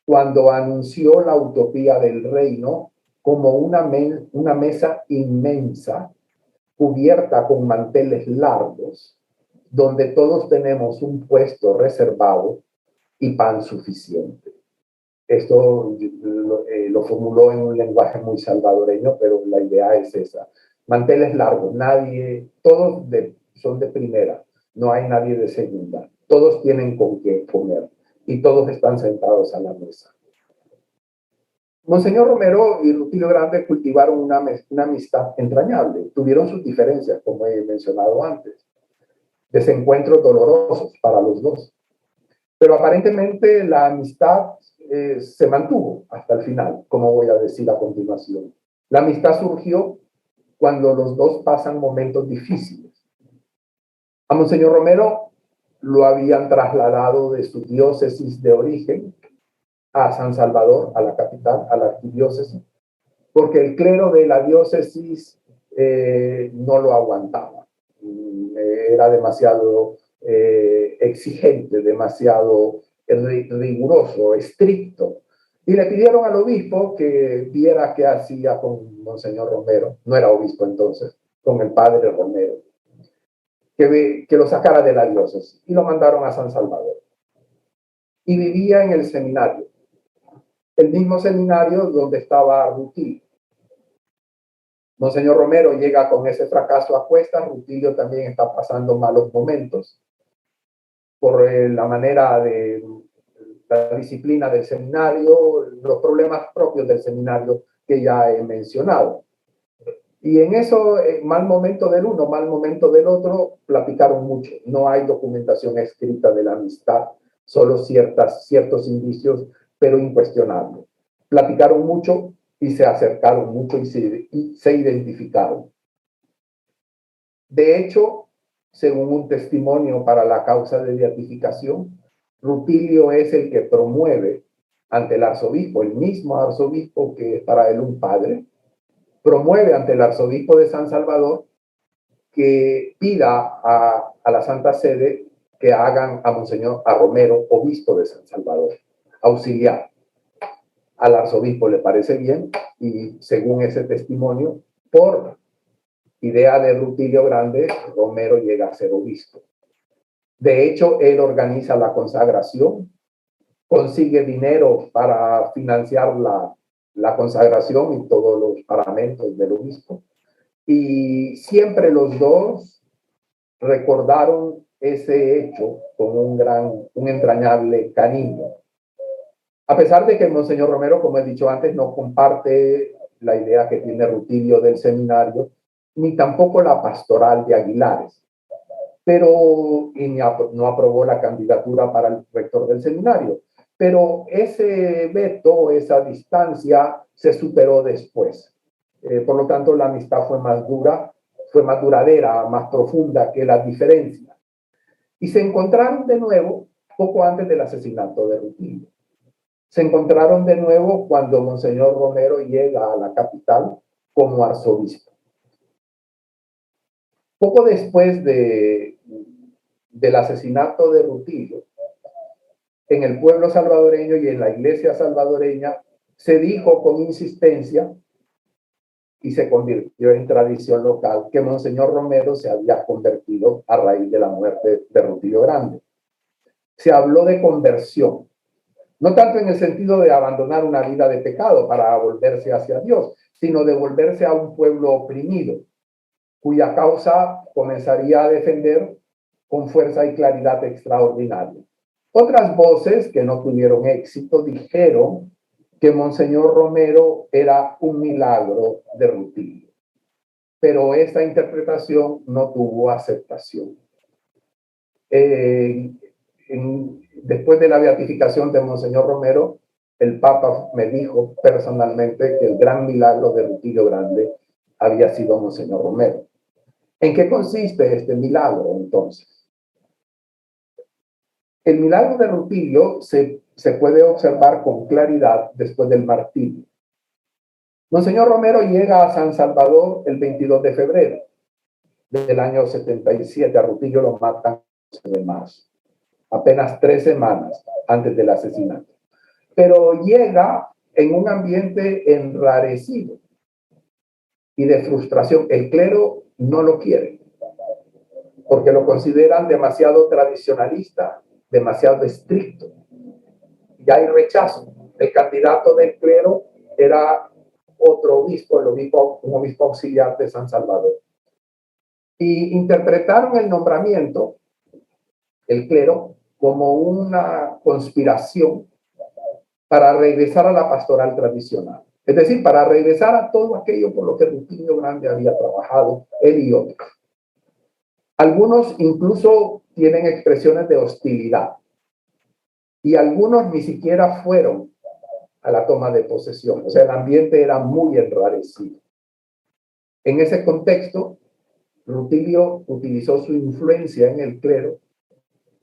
Speaker 2: cuando anunció la utopía del reino como una mesa inmensa, cubierta con manteles largos, donde todos tenemos un puesto reservado y pan suficiente. Esto lo formuló en un lenguaje muy salvadoreño, pero la idea es esa. Manteles largos, todos son de primera, no hay nadie de segunda. Todos tienen con qué comer y todos están sentados a la mesa. Monseñor Romero y Rutilio Grande cultivaron una amistad entrañable. Tuvieron sus diferencias, como he mencionado antes, desencuentros dolorosos para los dos. Pero aparentemente la amistad se mantuvo hasta el final, como voy a decir a continuación. La amistad surgió cuando los dos pasan momentos difíciles. A Monseñor Romero lo habían trasladado de su diócesis de origen a San Salvador, a la capital, a la arquidiócesis, porque el clero de la diócesis no lo aguantaba. Era demasiado exigente, demasiado riguroso, estricto. Y le pidieron al obispo que viera qué hacía con Monseñor Romero, no era obispo entonces, con el padre Romero, que lo sacara de la diócesis. Y lo mandaron a San Salvador. Y vivía en el seminario, el mismo seminario donde estaba Rutilio. Monseñor Romero llega con ese fracaso a cuestas. Rutilio también está pasando malos momentos por la manera de la disciplina del seminario, los problemas propios del seminario que ya he mencionado. Y en eso, mal momento del uno, mal momento del otro, platicaron mucho. No hay documentación escrita de la amistad, solo ciertos indicios, pero incuestionables. Platicaron mucho y se acercaron mucho y se identificaron. De hecho, según un testimonio para la causa de beatificación, Rutilio es el que promueve ante el arzobispo, el mismo arzobispo que es para él un padre, promueve ante el arzobispo de San Salvador que pida a la Santa Sede que hagan a Romero obispo de San Salvador, auxiliar. Al arzobispo le parece bien y según ese testimonio, por idea de Rutilio Grande, Romero llega a ser obispo. De hecho, él organiza la consagración, consigue dinero para financiar la consagración y todos los paramentos del obispo. Y siempre los dos recordaron ese hecho con un entrañable cariño. A pesar de que Monseñor Romero, como he dicho antes, no comparte la idea que tiene Rutilio del seminario, ni tampoco la pastoral de Aguilares. pero no aprobó la candidatura para el rector del seminario. Pero ese veto, esa distancia, se superó después. Por lo tanto, la amistad fue más duradera, más profunda que la diferencia. Y se encontraron de nuevo poco antes del asesinato de Rutilio. Se encontraron de nuevo cuando Monseñor Romero llega a la capital como arzobispo. Poco después del asesinato de Rutilio, en el pueblo salvadoreño y en la iglesia salvadoreña se dijo con insistencia y se convirtió en tradición local que Monseñor Romero se había convertido a raíz de la muerte de Rutilio Grande. Se habló de conversión, no tanto en el sentido de abandonar una vida de pecado para volverse hacia Dios, sino de volverse a un pueblo oprimido, cuya causa comenzaría a defender con fuerza y claridad extraordinaria. Otras voces que no tuvieron éxito dijeron que Monseñor Romero era un milagro de Rutilio, pero esta interpretación no tuvo aceptación. Después de la beatificación de Monseñor Romero, el Papa me dijo personalmente que el gran milagro de Rutilio Grande había sido Monseñor Romero. ¿En qué consiste este milagro entonces? El milagro de Rutilio se puede observar con claridad después del martirio. Monseñor Romero llega a San Salvador el 22 de febrero del año 77. A Rutilio lo matan el 11 de marzo, apenas 3 semanas antes del asesinato. Pero llega en un ambiente enrarecido y de frustración. El clero no lo quiere porque lo consideran demasiado tradicionalista, demasiado estricto. Ya hay rechazo. El candidato del clero era otro obispo, un obispo auxiliar de San Salvador. Y interpretaron el nombramiento, el clero, como una conspiración para regresar a la pastoral tradicional. Es decir, para regresar a todo aquello por lo que Rutilio Grande había trabajado, él y otros. Algunos incluso tienen expresiones de hostilidad y algunos ni siquiera fueron a la toma de posesión. O sea, el ambiente era muy enrarecido. En ese contexto, Rutilio utilizó su influencia en el clero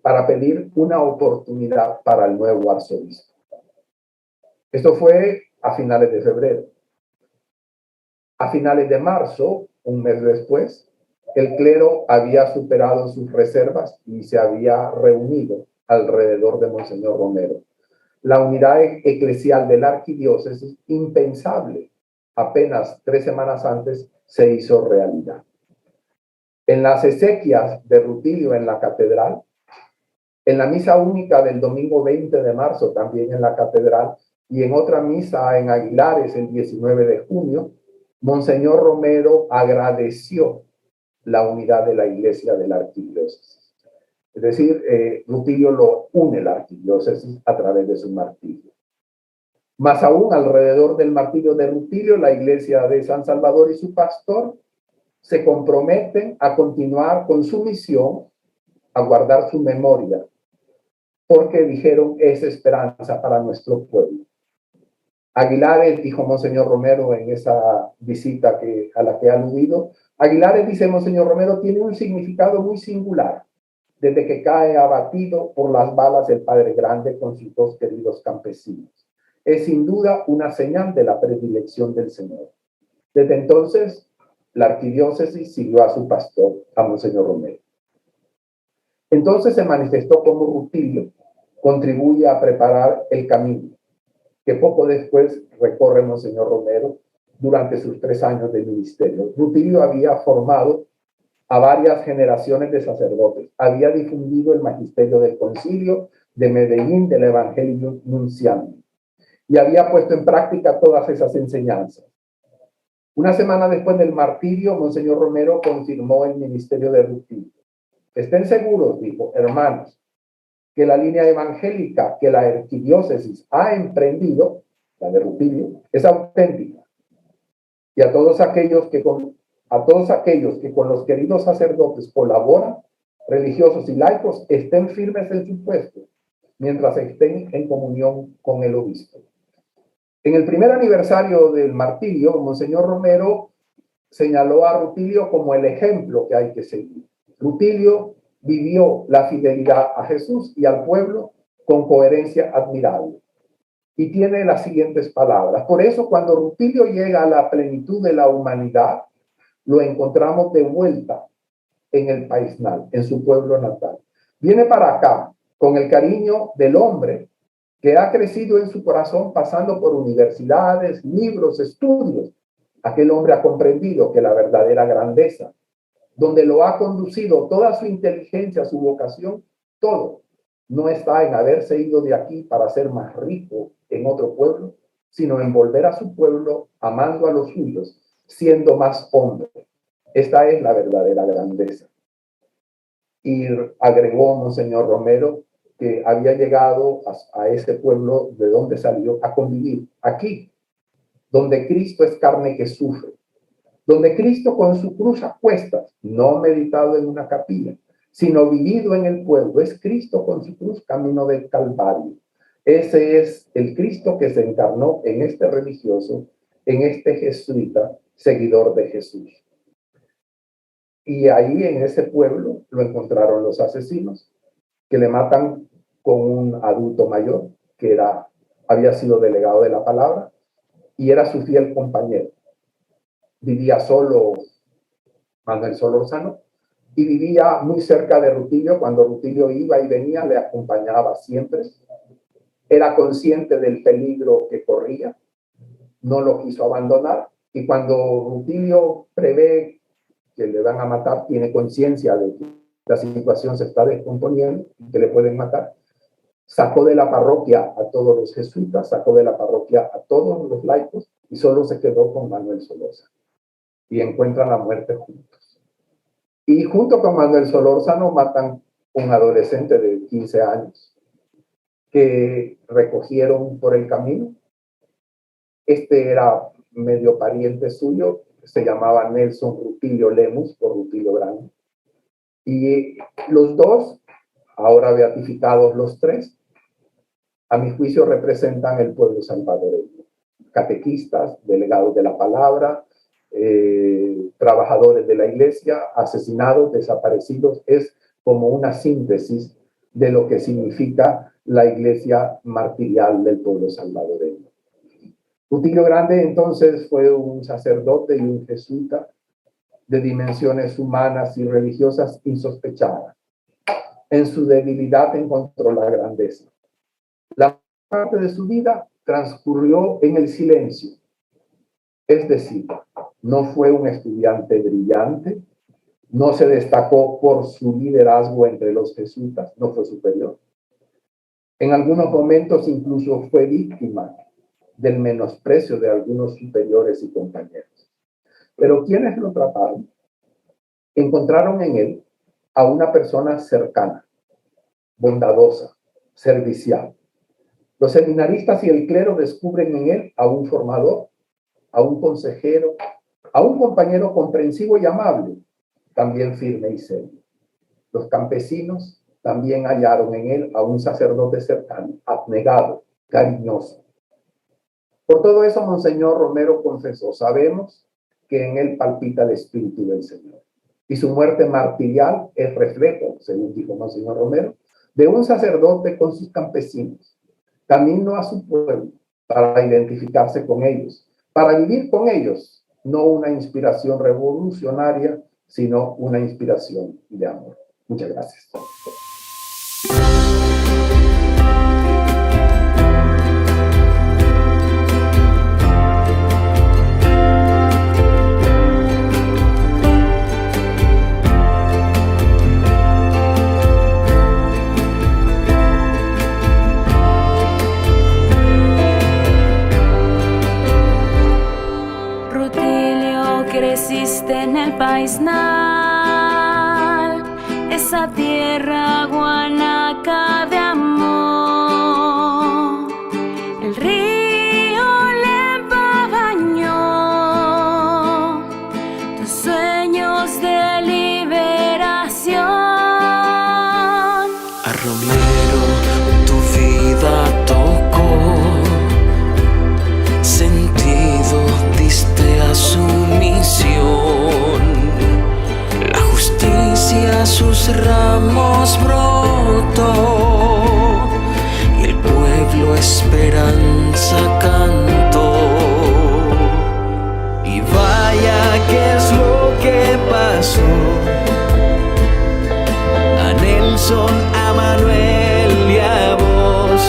Speaker 2: para pedir una oportunidad para el nuevo arzobispo. Esto fue a finales de febrero. A finales de marzo, un mes después, el clero había superado sus reservas y se había reunido alrededor de Monseñor Romero. La unidad eclesial de la arquidiócesis, impensable apenas 3 semanas antes, se hizo realidad. En las exequias de Rutilio en la catedral, en la misa única del domingo 20 de marzo, también en la catedral, y en otra misa en Aguilares el 19 de junio, Monseñor Romero agradeció la unidad de la iglesia de la arquidiócesis. Es decir, Rutilio lo une la arquidiócesis a través de su martirio. Más aún, alrededor del martirio de Rutilio, la iglesia de San Salvador y su pastor se comprometen a continuar con su misión, a guardar su memoria, porque dijeron es esperanza para nuestro pueblo. Aguilares, dijo Monseñor Romero en esa visita a la que ha aludido, Aguilares, dice Monseñor Romero, tiene un significado muy singular desde que cae abatido por las balas el Padre Grande con sus 2 queridos campesinos. Es sin duda una señal de la predilección del Señor. Desde entonces, la arquidiócesis siguió a su pastor, a Monseñor Romero. Entonces se manifestó como Rutilio contribuye a preparar el camino que poco después recorre Monseñor Romero durante sus 3 años de ministerio. Rutilio había formado a varias generaciones de sacerdotes, había difundido el magisterio del Concilio de Medellín del Evangelio Nunciando y había puesto en práctica todas esas enseñanzas. Una semana después del martirio, Monseñor Romero confirmó el ministerio de Rutilio. Estén seguros, dijo, hermanos, que la línea evangélica que la arquidiócesis ha emprendido, la de Rutilio, es auténtica. Y a todos aquellos que con los queridos sacerdotes colaboran, religiosos y laicos estén firmes en su puesto, mientras estén en comunión con el obispo. En el primer aniversario del martirio, Monseñor Romero señaló a Rutilio como el ejemplo que hay que seguir. Rutilio vivió la fidelidad a Jesús y al pueblo con coherencia admirable. Y tiene las siguientes palabras. Por eso, cuando Rutilio llega a la plenitud de la humanidad, lo encontramos de vuelta en el paisnal, en su pueblo natal. Viene para acá con el cariño del hombre que ha crecido en su corazón pasando por universidades, libros, estudios. Aquel hombre ha comprendido que la verdadera grandeza, donde lo ha conducido toda su inteligencia, su vocación, todo, no está en haberse ido de aquí para ser más rico en otro pueblo, sino en volver a su pueblo amando a los suyos, siendo más hombre. Esta es la verdadera grandeza. Y agregó Monseñor Romero que había llegado a ese pueblo de donde salió a convivir, aquí, donde Cristo es carne que sufre, donde Cristo con su cruz a cuestas, no meditado en una capilla, sino vivido en el pueblo, es Cristo con su cruz camino del Calvario. Ese es el Cristo que se encarnó en este religioso, en este jesuita, seguidor de Jesús. Y ahí en ese pueblo lo encontraron los asesinos, que le matan con un adulto mayor, que había sido delegado de la palabra, y era su fiel compañero. Vivía solo Manuel Solórzano, y vivía muy cerca de Rutilio. Cuando Rutilio iba y venía, le acompañaba siempre. Era consciente del peligro que corría, no lo quiso abandonar, y cuando Rutilio prevé que le van a matar, tiene conciencia de que la situación se está descomponiendo y que le pueden matar, sacó de la parroquia a todos los jesuitas, sacó de la parroquia a todos los laicos y solo se quedó con Manuel Solórzano. Y encuentran la muerte juntos. Y junto con Manuel Solórzano matan un adolescente de 15 años que recogieron por el camino. Este era medio pariente suyo, se llamaba Nelson Rutilio Lemus, por Rutilio Grande. Y los dos, ahora beatificados los tres, a mi juicio representan el pueblo salvadoreño. Catequistas, delegados de la palabra, trabajadores de la iglesia, asesinados, desaparecidos, es como una síntesis de lo que significa la iglesia martirial del pueblo salvadoreño. Rutilio Grande entonces fue un sacerdote y un jesuita de dimensiones humanas y religiosas insospechadas. En su debilidad encontró la grandeza. La parte de su vida transcurrió en el silencio. Es decir, no fue un estudiante brillante, no se destacó por su liderazgo entre los jesuitas, no fue superior. En algunos momentos incluso fue víctima del menosprecio de algunos superiores y compañeros. Pero quienes lo trataron, encontraron en él a una persona cercana, bondadosa, servicial. Los seminaristas y el clero descubren en él a un formador, a un consejero, a un compañero comprensivo y amable, también firme y serio. Los campesinos también hallaron en él a un sacerdote cercano, abnegado, cariñoso. Por todo eso, Monseñor Romero confesó: sabemos que en él palpita el Espíritu del Señor. Y su muerte martirial es reflejo, según dijo Monseñor Romero, de un sacerdote con sus campesinos, camino a su pueblo para identificarse con ellos, para vivir con ellos, no una inspiración revolucionaria, sino una inspiración de amor. Muchas gracias.
Speaker 3: Creciste en el paisnal, esa tierra guanaca de amor. El río Lempa bañó tus sueños de liberación.
Speaker 4: ramos brotó y el pueblo esperanza cantó. Y vaya que es lo que pasó a Nelson, a Manuel y a vos.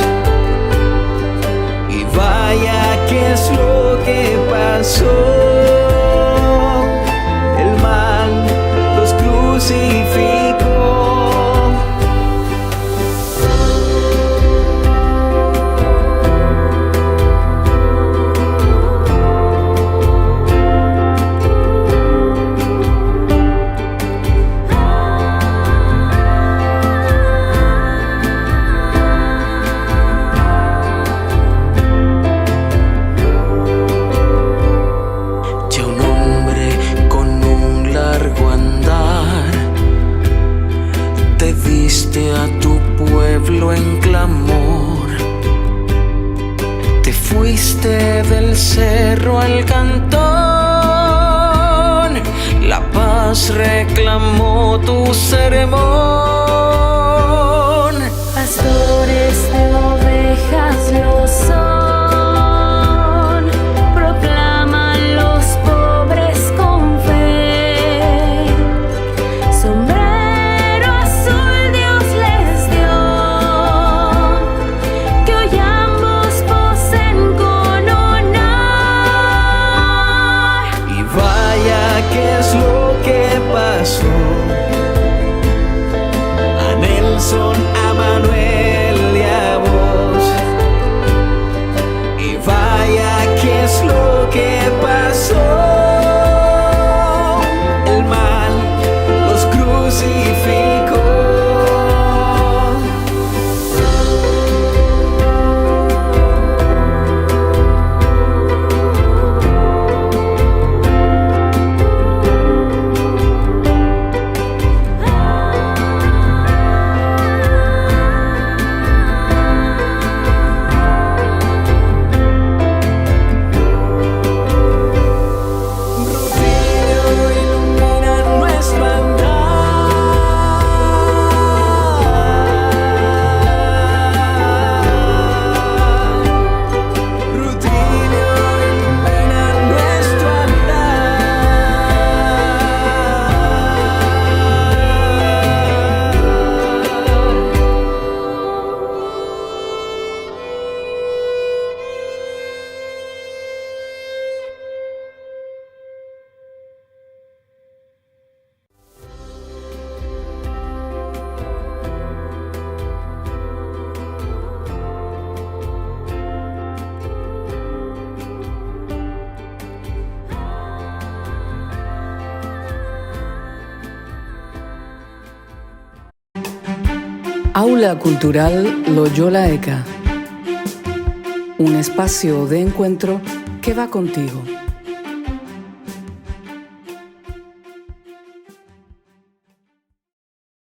Speaker 4: Y vaya que es lo que pasó. A tu pueblo en clamor, te fuiste del cerro al cantón, la paz reclamó tu sermón.
Speaker 3: Pastores de ovejas lo son, proclaman los pobres con fe. Sombrero azul Dios les dio, que hoy ambos poseen con honor.
Speaker 4: Y vaya que es lo que pasó a Nelson, a Manuel y a vos. Y vaya que es lo que pasó. El mal los crucificó.
Speaker 1: Aula Cultural Loyola ECA, un espacio de encuentro que va contigo.